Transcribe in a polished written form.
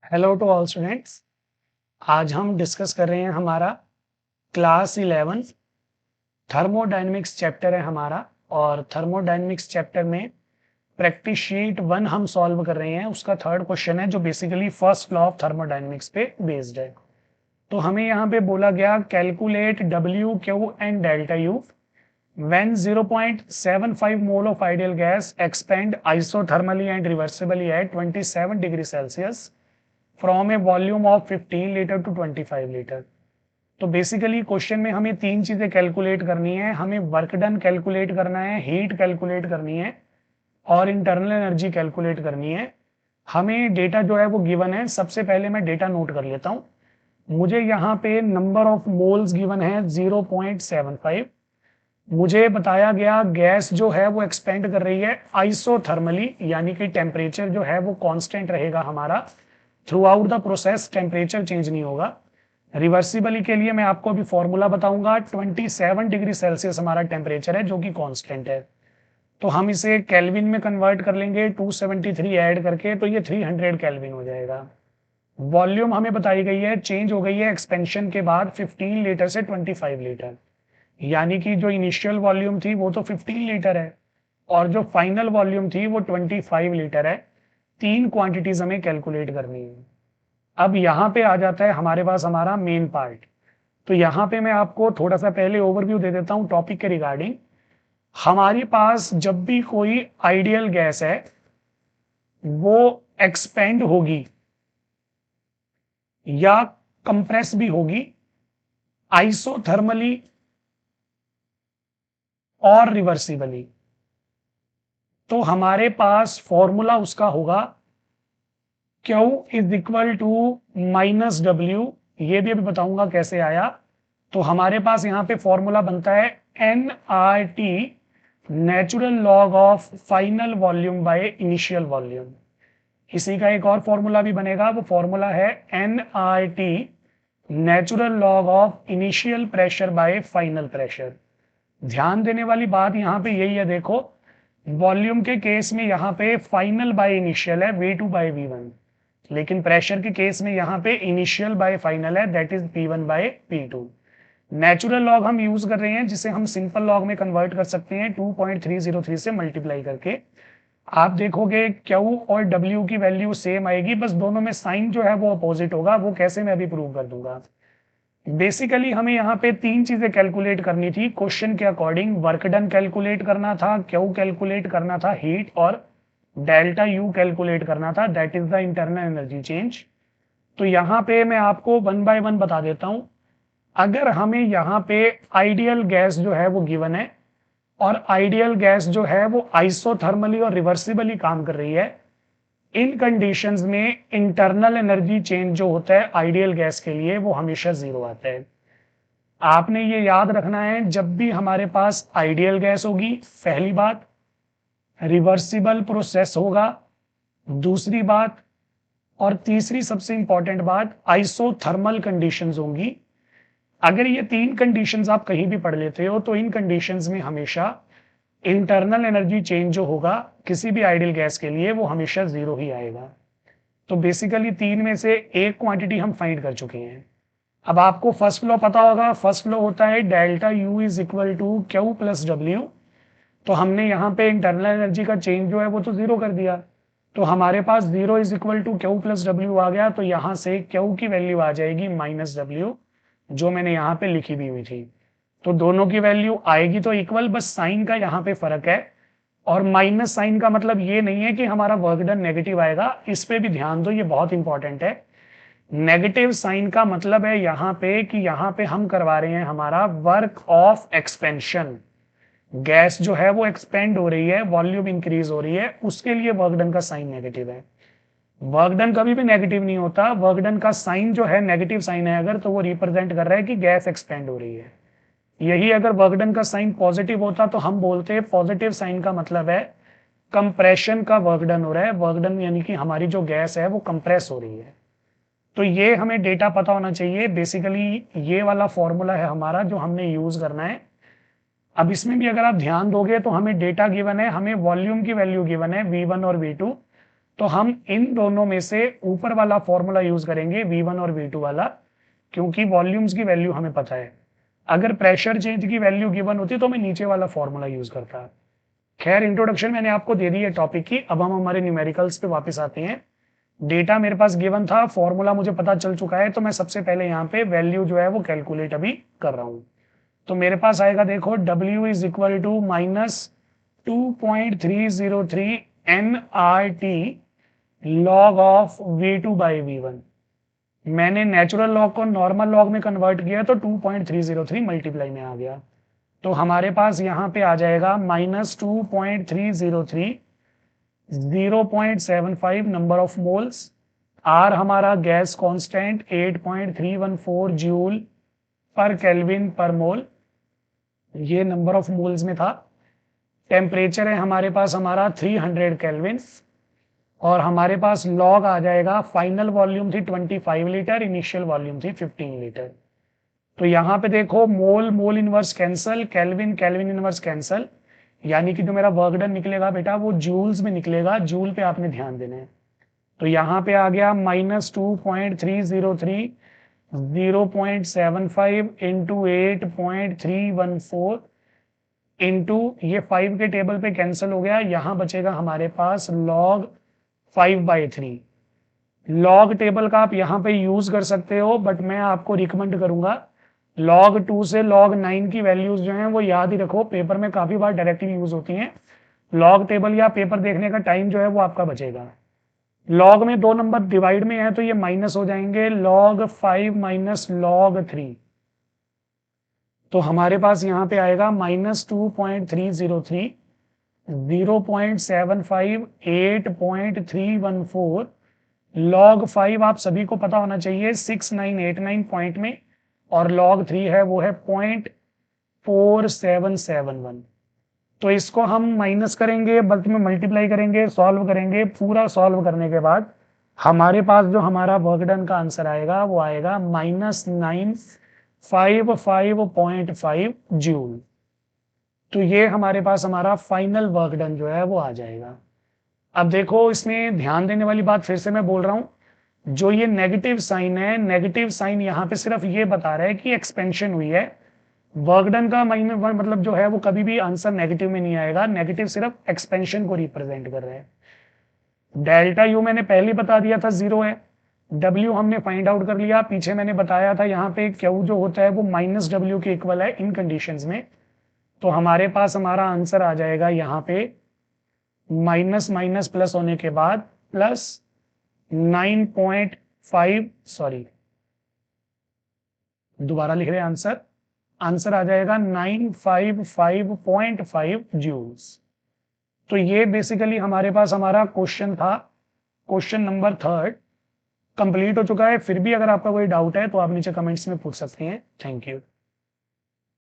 Hello to all students. आज हम discuss कर रहे हैं हमारा क्लास 11 थर्मोडायनेमिक्स चैप्टर है हमारा। और थर्मोडायनेमिक्स चैप्टर में प्रैक्टिस शीट 1 हम सॉल्व कर रहे हैं। उसका थर्ड क्वेश्चन है जो basically first law of thermodynamics पे बेस्ड है। तो हमें यहाँ पे बोला गया calculate W Q and delta U when 0.75 mole of ideal gas expand isothermally and reversibly at 27 degree Celsius from a volume of 15 litre to 25 litre. तो basically question में हमें तीन चीजें कैलकुलेट करनी है। हमें वर्क डन कैलकुलेट करना है, हीट कैलकुलेट करनी है और इंटरनल एनर्जी कैलकुलेट करनी है। हमें डेटा जो है वो गिवन है। सबसे पहले मैं डेटा नोट कर लेता हूँ। मुझे यहाँ पे नंबर ऑफ मोल्स गिवन है 0.75। मुझे बताया गया गैस जो है वो एक्सपेंड कर रही है आइसोथर्मली, यानी कि टेम्परेचर जो है वो कांस्टेंट रहेगा हमारा through out the process, temperature change नहीं होगा। रिवर्सिबली के लिए मैं आपको अभी फॉर्मूला बताऊंगा। 27 डिग्री सेल्सियस हमारा टेम्परेचर है जो कि कांस्टेंट है। तो हम इसे केल्विन में कन्वर्ट कर लेंगे 273 ऐड करके, तो ये 300 केल्विन हो जाएगा। वॉल्यूम हमें बताई गई है, चेंज हो गई है एक्सपेंशन के बाद 15 लीटर से 25 लीटर, यानी कि जो इनिशियल वॉल्यूम थी वो तो 15 लीटर है और जो फाइनल वॉल्यूम थी वो 25 लीटर है। तीन क्वांटिटीज हमें कैलकुलेट करनी है। अब यहाँ पे आ जाता है हमारे पास हमारा मेन पार्ट। तो यहाँ पे मैं आपको थोड़ा सा पहले ओवरव्यू दे देता हूँ टॉपिक के रिगार्डिंग। हमारे पास जब भी कोई आइडियल गैस है वो एक्सपेंड होगी या कंप्रेस भी होगी आइसोथर्मली और रिवर्सिबली, तो हमारे पास फॉर्मूला उसका होगा Q is equal to minus W. ये भी अभी बताऊंगा कैसे आया। तो हमारे पास यहाँ पे फॉर्मूला बनता है NRT, natural log of final volume by initial volume. इसी का एक और फॉर्मूला भी बनेगा, वो फॉर्मूला है NRT, natural log of initial pressure by final pressure. ध्यान देने वाली बात यहाँ पे यही है, देखो वॉल्यूम के केस में यहाँ पे फाइनल बाय इनिशियल है V2 बाय V1, लेकिन प्रेशर के केस में यहाँ पे इनिशियल बाय फाइनल है, that is P1 by P2। Natural log हम यूज कर रहे हैं जिसे हम सिंपल लॉग में कन्वर्ट कर सकते हैं 2.303 से मल्टीप्लाई करके। आप देखोगे Q और W की वैल्यू सेम आएगी, बस दोनों में साइन जो है वो अपोजिट होगा। वो कैसे मैं अभी प्रूव कर दूंगा। बेसिकली हमें यहाँ पे तीन चीजें कैलकुलेट करनी थी क्वेश्चन के अकॉर्डिंग। वर्क डन कैलकुलेट करना था, Q कैलकुलेट करना था हीट, और डेल्टा यू कैलकुलेट करना था, that is the internal energy change. तो यहाँ पे मैं आपको वन बाय वन बता देता हूँ। अगर हमें यहाँ पे आइडियल गैस जो है वो गिवन है और आइडियल गैस जो है वो आइसोथर्मली और रिवर्सिबली काम कर रही है, इन कंडीशंस में इंटरनल एनर्जी चेंज जो होता है आइडियल गैस के लिए वो हमेशा जीरो आता है। आपने ये याद रखना है जब भी हमारे पास आइडियल गैस होगी, पहली बात रिवर्सिबल प्रोसेस होगा, दूसरी बात और तीसरी सबसे इंपॉर्टेंट बात आइसोथर्मल कंडीशंस होंगी। अगर ये तीन कंडीशंस आप कहीं भी पढ़ लेते हो तो इन कंडीशंस में हमेशा इंटरनल एनर्जी चेंज जो होगा किसी भी आइडियल गैस के लिए वो हमेशा जीरो ही आएगा। तो बेसिकली तीन में से एक क्वांटिटी हम फाइंड कर चुके हैं। अब आपको फर्स्ट लॉ पता होगा। फर्स्ट लॉ होता है delta U is equal to Q plus W. तो हमने यहाँ पे इंटरनल एनर्जी का चेंज जो है वो तो जीरो कर दिया, तो हमारे पास zero is equal to Q plus W आ गया। तो यहाँ से क्यू की वैल्यू आ जाएगी माइनस डब्ल्यू, जो मैंने यहाँ पे लिखी भी हुई थी। तो दोनों की वैल्यू आएगी तो इक्वल, बस साइन का यहाँ पे फर्क है। और माइनस साइन का मतलब ये नहीं है कि हमारा वर्क डन नेगेटिव आएगा, इस पे भी ध्यान दो, ये बहुत इंपॉर्टेंट है। नेगेटिव साइन का मतलब है यहाँ पे कि यहाँ पे हम करवा रहे हैं हमारा वर्क ऑफ एक्सपेंशन। गैस जो है वो एक्सपेंड हो रही है, वॉल्यूम इंक्रीज हो रही है, उसके लिए वर्क डन का साइन नेगेटिव है। वर्क डन कभी भी नेगेटिव नहीं होता। वर्क डन का साइन जो है नेगेटिव साइन है अगर, तो वो रिप्रेजेंट कर रहा है कि गैस एक्सपेंड हो रही है। यही अगर वर्क डन का साइन पॉजिटिव होता तो हम बोलते हैं पॉजिटिव साइन का मतलब है कंप्रेशन का वर्क डन हो रहा है। वर्क डन यानी कि हमारी जो गैस है वो कंप्रेस हो रही है। तो ये हमें डेटा पता होना चाहिए। बेसिकली ये वाला फॉर्मूला है हमारा जो हमने यूज करना है। अब इसमें भी अगर आप ध्यान दोगे तो हमें डेटा गिवन है, हमें वॉल्यूम की वैल्यू गिवन है V1 और V2। तो हम इन दोनों में से ऊपर वाला फॉर्मूला यूज करेंगे V1 और V2 वाला, क्योंकि वॉल्यूम्स की वैल्यू हमें पता है। अगर प्रेशर चेंज की वैल्यू गिवन होती तो मैं नीचे वाला फॉर्मूला यूज करता। खैर, इंट्रोडक्शन मैंने आपको दे दी है टॉपिक की। अब हम हमारे न्यूमेरिकल्स पे वापस आते हैं। डेटा मेरे पास गिवन था, फॉर्मूला मुझे पता चल चुका है, तो मैं सबसे पहले यहाँ पे वैल्यू जो है वो कैलकुलेट अभी कर रहा हूँ। तो मेरे पास आएगा, देखो, W is equal to -2.303 NRT log of V2 by V1। मैंने नेचुरल लॉग को नॉर्मल लॉग में कन्वर्ट किया तो 2.303 मल्टीप्लाई में आ गया। तो हमारे पास यहाँ पे आ जाएगा -2.303 0.75 नंबर ऑफ मोल्स। आर हमारा गैस कांस्टेंट 8.314 जूल पर केल्विन पर मोल, ये नंबर ऑफ मोल्स में था। टेम्परेचर है हमारे पास हमारा 300 केल्विन, और हमारे पास लॉग आ जाएगा, फाइनल वॉल्यूम थी 25 लीटर, इनिशियल वॉल्यूम थी 15 लीटर। तो यहाँ पे देखो, mole mole inverse cancel, kelvin kelvin inverse cancel, यानी कि जो मेरा वर्क डन निकलेगा बेटा वो जूल्स में निकलेगा। जूल पे आपने ध्यान देना है। तो यहाँ पे आ गया -2.303 0.75 इंटू 8.314 इंटू ये 5 के टेबल पे कैंसिल हो गया। यहाँ बचेगा हमारे पास log 5/3। लॉग टेबल का आप यहाँ पे यूज कर सकते हो, बट मैं आपको रिकमेंड करूंगा log 2 से log 9 की वैल्यूज जो हैं वो याद ही रखो, पेपर में काफी बार डायरेक्टली यूज होती हैं। लॉग टेबल या पेपर देखने का टाइम जो है वो आपका बचेगा। लॉग में 2 नंबर डिवाइड में है तो ये माइनस हो जाएंगे, log 5 माइनस log 3। तो हमारे पास यहाँ पे आएगा -2.303 0.75 8.314 log 5 आप सभी को पता होना चाहिए 6989 पॉइंट में, और log 3 है वो है 0.4771। तो इसको हम माइनस करेंगे, बल्कि में मल्टीप्लाई करेंगे, सॉल्व करेंगे। पूरा सॉल्व करने के बाद हमारे पास जो हमारा वर्क डन का आंसर आएगा वो आएगा -955.5 जूल। तो ये हमारे पास हमारा फाइनल वर्क डन जो है वो आ जाएगा। अब देखो, इसमें ध्यान देने वाली बात फिर से मैं बोल रहा हूं, जो ये नेगेटिव साइन है, नेगेटिव साइन यहाँ पे सिर्फ ये बता रहा है कि एक्सपेंशन हुई है। वर्क डन का मतलब जो है वो कभी भी आंसर नेगेटिव में नहीं आएगा। नेगेटिव सिर्फ एक्सपेंशन को रिप्रेजेंट कर रहा है। डेल्टा यू मैंने पहले बता दिया था 0 है। डब्ल्यू हमने फाइंड आउट कर लिया, पीछे मैंने बताया था यहाँ पे क्यू जो होता है वो -W के इक्वल है इन कंडीशंस में। तो हमारे पास हमारा आंसर आ जाएगा यहाँ पे माइनस माइनस प्लस होने के बाद प्लस 9.5, सॉरी दोबारा लिख रहे हैं आंसर। आंसर आ जाएगा 955.5 जूल्स। तो ये बेसिकली हमारे पास हमारा क्वेश्चन था, क्वेश्चन नंबर 3 कंप्लीट हो चुका है। फिर भी अगर आपका कोई डाउट है तो आप नीचे कमेंट्स में पूछ सकते हैं। Thank you.